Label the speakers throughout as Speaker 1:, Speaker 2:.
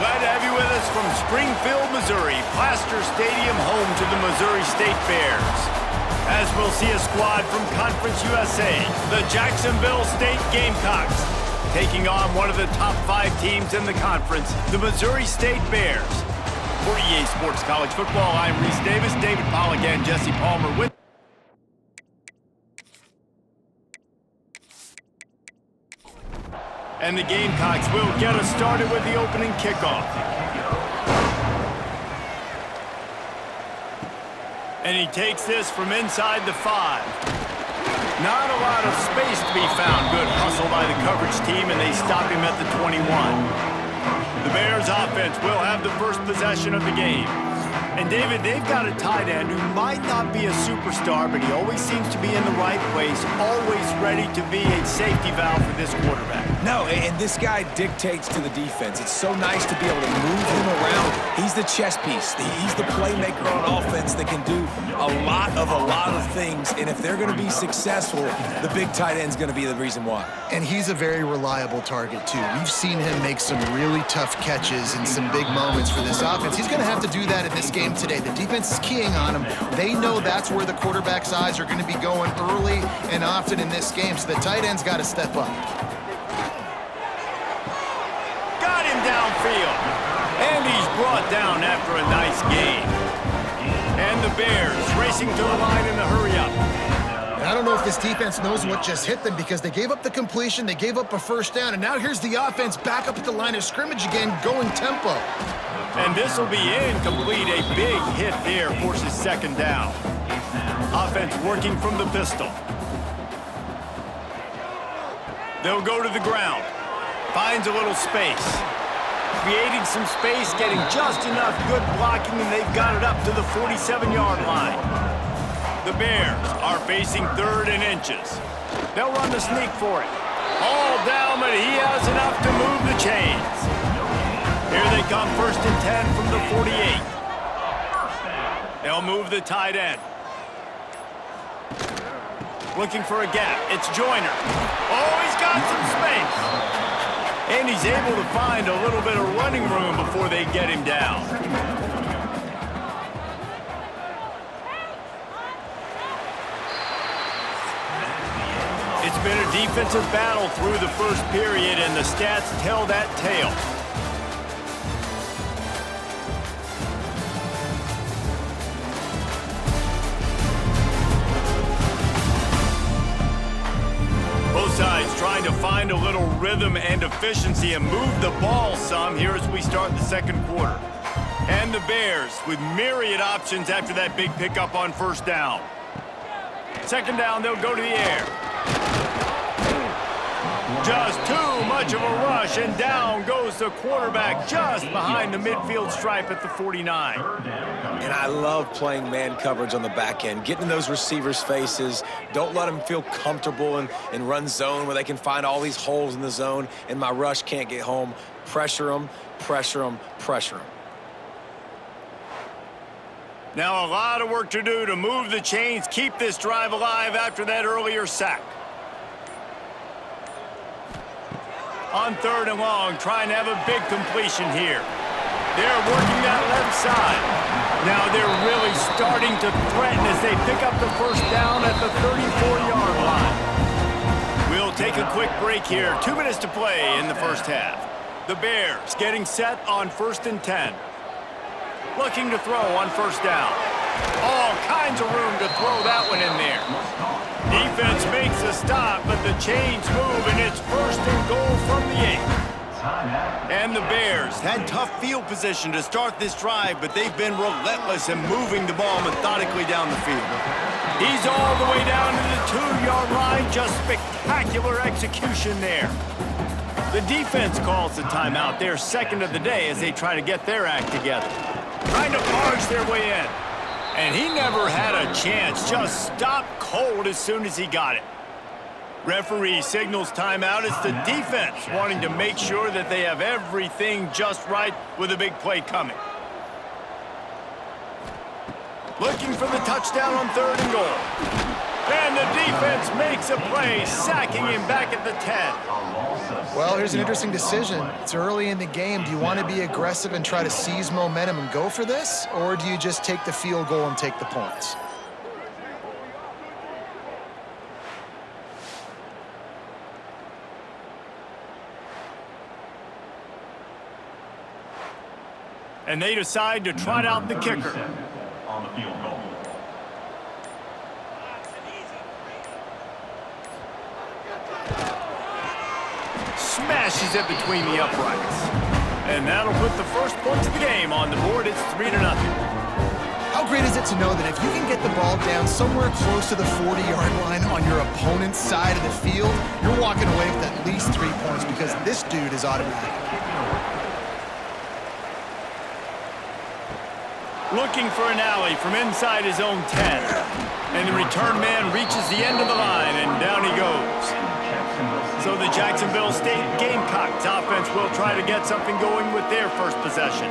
Speaker 1: Glad to have you with us from Springfield, Missouri, Plaster Stadium, home to the Missouri State Bears. As we'll see a squad from Conference USA, the Jacksonville State Gamecocks, taking on one of the top 5 teams in the conference, the Missouri State Bears. For EA Sports College Football, I'm Reese Davis, David Pollack, and Jesse Palmer with and the Gamecocks will get us started with the opening kickoff. And he takes this from inside the 5. Not a lot of space to be found. Good hustle by the coverage team, and they stop him at the 21. The Bears offense will have the first possession of the game. And David, they've got a tight end who might not be a superstar, but he always seems to be in the right place, always ready to be a safety valve for this quarterback.
Speaker 2: No, and this guy dictates to the defense. It's so nice to be able to move him around. He's the chess piece. He's the playmaker on offense that can do a lot of things. And if they're going to be successful, the big tight end's going to be the reason why.
Speaker 3: And he's a very reliable target, too. We've seen him make some really tough catches in some big moments for this offense. He's going to have to do that in this game today. The defense is keying on him. They know that's where the quarterback's eyes are going to be going early and often in this game, so the tight end's got to step up.
Speaker 1: Got him downfield. And he's brought down after a nice gain. And the Bears racing to the line in the hurry-up.
Speaker 3: I don't know if this defense knows what just hit them because they gave up the completion, they gave up a first down, and now here's the offense back up at the line of scrimmage again, going tempo.
Speaker 1: And this will be incomplete. A big hit there forces second down. Offense working from the pistol. They'll go to the ground. Finds a little space. Creating some space, getting just enough good blocking, and they've got it up to the 47-yard line. The Bears are facing 3rd and inches. They'll run the sneak for it. All down, but he has enough to move the chains. Here they come, 1st and 10 from the 48. They'll move the tight end. Looking for a gap. It's Joyner. Oh, he's got some space. And he's able to find a little bit of running room before they get him down. It's been a defensive battle through the first period, and the stats tell that tale. Both sides trying to find a little rhythm and efficiency and move the ball some here as we start the second quarter. And the Bears with myriad options after that big pickup on first down. Second down, they'll go to the air. Just too much of a rush, and down goes the quarterback just behind the midfield stripe at the 49.
Speaker 2: And I love playing man coverage on the back end, getting in those receivers' faces. Don't let them feel comfortable in run zone where they can find all these holes in the zone and my rush can't get home. Pressure them, pressure them, pressure them.
Speaker 1: Now a lot of work to do to move the chains, keep this drive alive after that earlier sack. On 3rd and long, trying to have a big completion here. They're working that left side. Now they're really starting to threaten as they pick up the first down at the 34-yard line. We'll take a quick break here. 2 minutes to play in the first half. The Bears getting set on 1st and 10. Looking to throw on first down. All kinds of room to throw that one in there. Defense makes a stop, but the chains move, and it's 1st and goal from the 8. And the Bears had tough field position to start this drive, but they've been relentless in moving the ball methodically down the field. He's all the way down to the 2-yard line. Just spectacular execution there. The defense calls the timeout. They're second of the day as they try to get their act together. Trying to barge their way in. And he never had a chance. Just stopped cold as soon as he got it. Referee signals timeout. It's the defense wanting to make sure that they have everything just right with a big play coming. Looking for the touchdown on 3rd and goal. And the defense makes a play, sacking him back at the 10.
Speaker 3: Well, here's an interesting decision. It's early in the game. Do you want to be aggressive and try to seize momentum and go for this? Or do you just take the field goal and take the points?
Speaker 1: And they decide to trot out the kicker.
Speaker 4: On the field goal.
Speaker 1: Smashes it between the uprights. And that'll put the first points of the game on the board. It's 3-0.
Speaker 3: How great is it to know that if you can get the ball down somewhere close to the 40-yard line on your opponent's side of the field, you're walking away with at least 3 points because this dude is automatic.
Speaker 1: Looking for an alley from inside his own 10. And the return man reaches the end of the line, and down he goes. So the Jacksonville State Gamecocks offense will try to get something going with their first possession.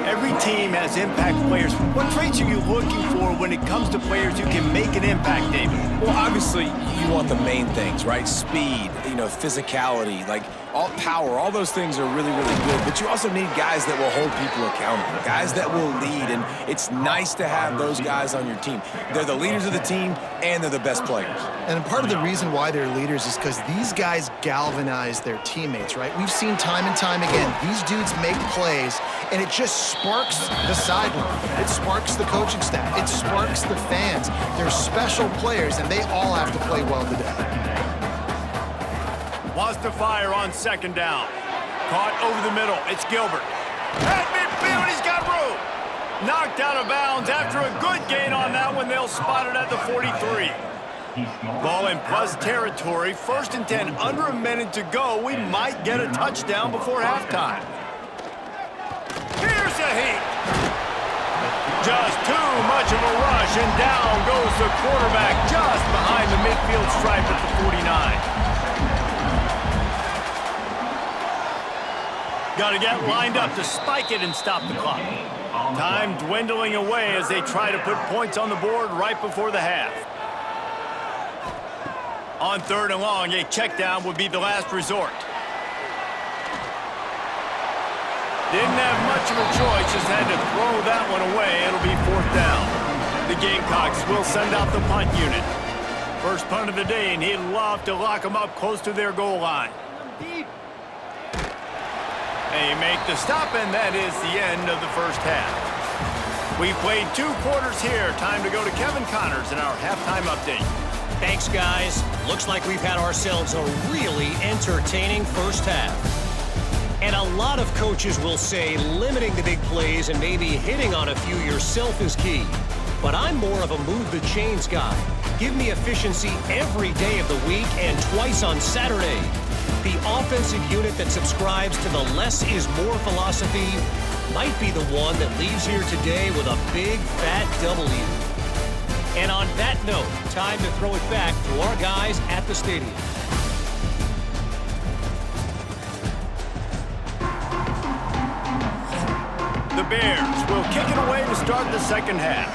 Speaker 1: Every team has impact players. What traits are you looking for when it comes to players who can make an impact, David?
Speaker 2: Well, obviously, you want the main things, right? Speed, physicality, like all power, all those things are really, really good. But you also need guys that will hold people accountable, guys that will lead. And it's nice to have those guys on your team. They're the leaders of the team, and they're the best players.
Speaker 3: And part of the reason why they're leaders is because these guys galvanize their teammates, right? We've seen time and time again, these dudes make plays, and it just sparks the sideline. It sparks the coaching staff. It sparks the fans. They're special players, and they all have to play well today.
Speaker 1: Wants to fire on second down. Caught over the middle. It's Gilbert. At midfield, he's got room. Knocked out of bounds after a good gain on that one. They'll spot it at the 43. Ball in plus territory. 1st and 10, under a minute to go. We might get a touchdown before halftime. Here's a heat. Just too much of a rush, and down goes the quarterback just behind the midfield stripe at the 49. Got to get lined up to spike it and stop the clock. Time dwindling away as they try to put points on the board right before the half. On 3rd and long, a check down would be the last resort. Didn't have much of a choice, just had to throw that one away. It'll be 4th down. The Gamecocks will send out the punt unit. First punt of the day, and he'd love to lock them up close to their goal line. They make the stop, and that is the end of the first half. We've played 2 quarters here. Time to go to Kevin Connors in our halftime update.
Speaker 5: Thanks, guys. Looks like we've had ourselves a really entertaining first half. And a lot of coaches will say limiting the big plays and maybe hitting on a few yourself is key. But I'm more of a move the chains guy. Give me efficiency every day of the week and twice on Saturday. The offensive unit that subscribes to the less is more philosophy might be the one that leaves here today with a big, fat W. And on that note, time to throw it back to our guys at the stadium.
Speaker 1: The Bears will kick it away to start the second half.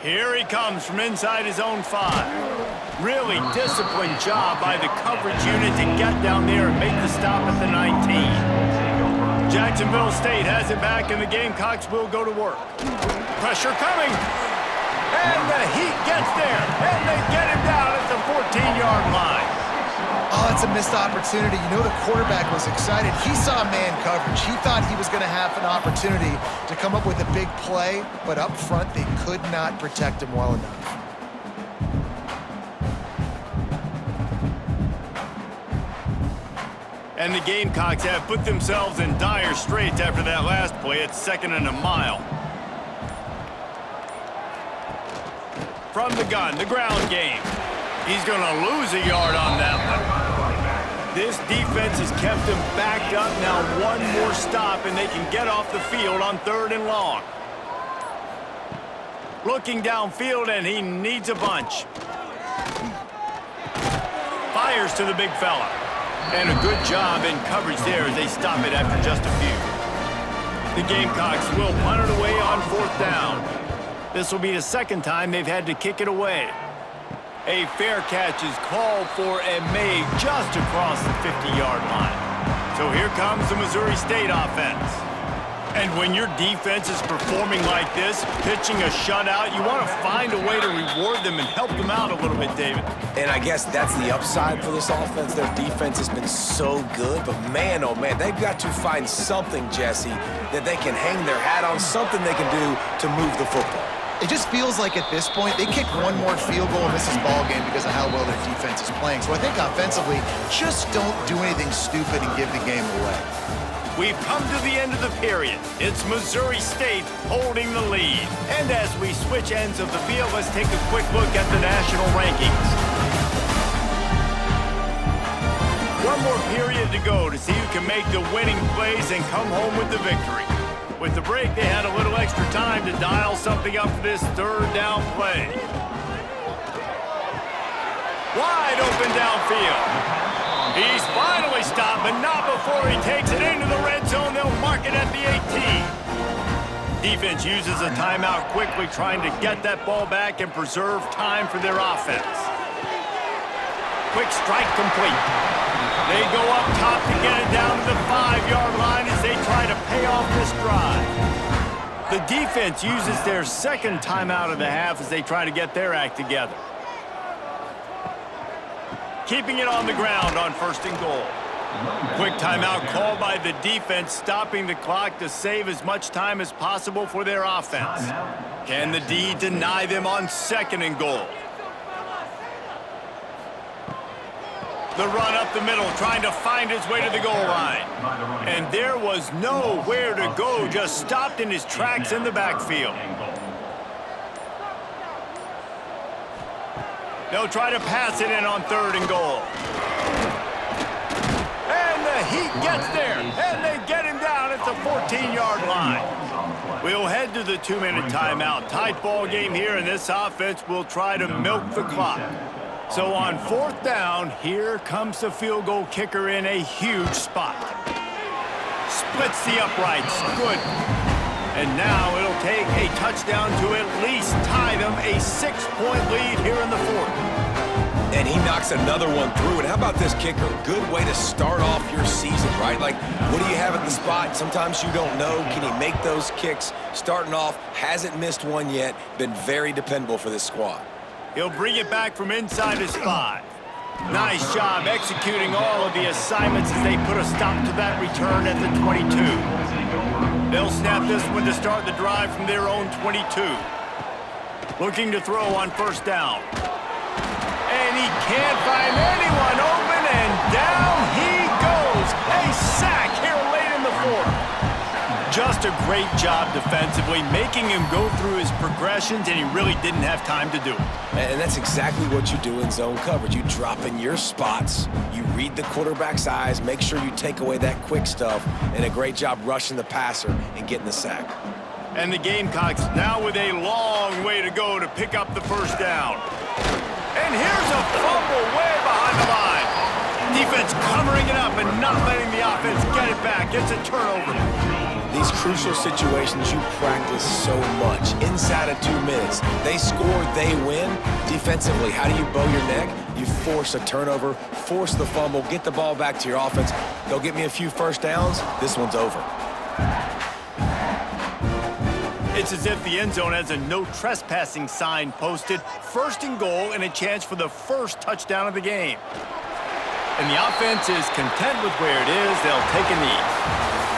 Speaker 1: Here he comes from inside his own 5. Really disciplined job by the coverage unit to get down there and make the stop at the 19. Jacksonville State has it back, and the Gamecocks will go to work. Pressure coming. And the Heat gets there, and they get him down at the 14-yard line.
Speaker 3: Oh, it's a missed opportunity. You know the quarterback was excited. He saw man coverage. He thought he was going to have an opportunity to come up with a big play, but up front they could not protect him well enough.
Speaker 1: And the Gamecocks have put themselves in dire straits after that last play. It's 2nd and a mile. From the gun, the ground game. He's going to lose a yard on that one. This defense has kept them backed up. Now one more stop, and they can get off the field on 3rd and long. Looking downfield, and he needs a bunch. Fires to the big fella. And a good job in coverage there as they stop it after just a few. The Gamecocks will punt it away on 4th down. This will be the second time they've had to kick it away. A fair catch is called for and made just across the 50-yard line. So here comes the Missouri State offense. And when your defense is performing like this, pitching a shutout, you want to find a way to reward them and help them out a little bit, David.
Speaker 2: And I guess that's the upside for this offense. Their defense has been so good, but man, oh man, they've got to find something, Jesse, that they can hang their hat on, something they can do to move the football.
Speaker 3: It just feels like at this point, they kick one more field goal and this is ball game because of how well their defense is playing. So I think offensively, just don't do anything stupid and give the game away.
Speaker 1: We've come to the end of the period. It's Missouri State holding the lead. And as we switch ends of the field, let's take a quick look at the national rankings. One more period to go to see who can make the winning plays and come home with the victory. With the break, they had a little extra time to dial something up for this 3rd down play. Wide open downfield. He's finally stopped, but not before he takes it into the red zone. They'll mark it at the 18. Defense uses a timeout quickly, trying to get that ball back and preserve time for their offense. Quick strike complete. They go up top to get it down to the 5-yard line as they try to pay off this drive. The defense uses their second timeout of the half as they try to get their act together. Keeping it on the ground on 1st and goal. Quick timeout called by the defense, stopping the clock to save as much time as possible for their offense. Can the D deny them on 2nd and goal? The run up the middle, trying to find his way to the goal line. And there was nowhere to go, just stopped in his tracks in the backfield. They'll try to pass it in on 3rd and goal. And the Heat gets there, and they get him down at the 14-yard line. We'll head to the 2-minute timeout. Tight ball game here, and this offense will try to milk the clock. So on 4th down, here comes the field goal kicker in a huge spot. Splits the uprights. Good. And now it'll take a touchdown to at least tie them a 6-point lead here in the 4th.
Speaker 2: And he knocks another one through. And how about this kicker? Good way to start off your season, right? Like, what do you have at the spot? Sometimes you don't know. Can he make those kicks? Starting off, hasn't missed one yet. Been very dependable for this squad.
Speaker 1: He'll bring it back from inside his 5. Nice job executing all of the assignments as they put a stop to that return at the 22. They'll snap this one to start the drive from their own 22. Looking to throw on 1st down. And he can't find anyone open, and down he goes. A sack here late in the 4th. Just a great job defensively, making him go through his progressions, and he really didn't have time to do it.
Speaker 2: And that's exactly what you do in zone coverage. You drop in your spots, you read the quarterback's eyes, make sure you take away that quick stuff, and a great job rushing the passer and getting the sack.
Speaker 1: And the Gamecocks now with a long way to go to pick up the 1st down. And here's a fumble way behind the line. Defense covering it up and not letting the offense get it back. It's a turnover.
Speaker 2: These crucial situations you practice so much. Inside of 2 minutes, they score, they win. Defensively, how do you bow your neck? You force a turnover, force the fumble, get the ball back to your offense. They'll get me a few 1st downs. This one's over.
Speaker 1: It's as if the end zone has a no trespassing sign posted. 1st and goal and a chance for the 1st touchdown of the game. And the offense is content with where it is. They'll take a knee.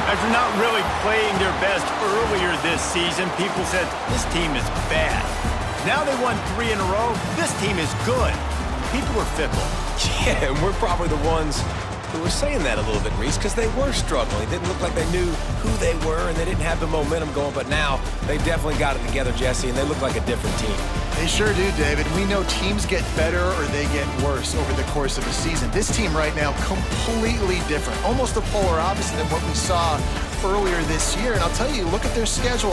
Speaker 1: After not really playing their best earlier this season, people said, this team is bad. Now they won 3 in a row. This team is good. People are fickle.
Speaker 2: Yeah, and we're probably the ones who were saying that a little bit, Reese, because they were struggling. It didn't look like they knew who they were, and they didn't have the momentum going. But now they definitely got it together, Jesse, and they look like a different team.
Speaker 3: They sure do, David. We know teams get better or they get worse over the course of a season. This team right now, completely different. Almost the polar opposite of what we saw earlier this year. And I'll tell you, look at their schedule.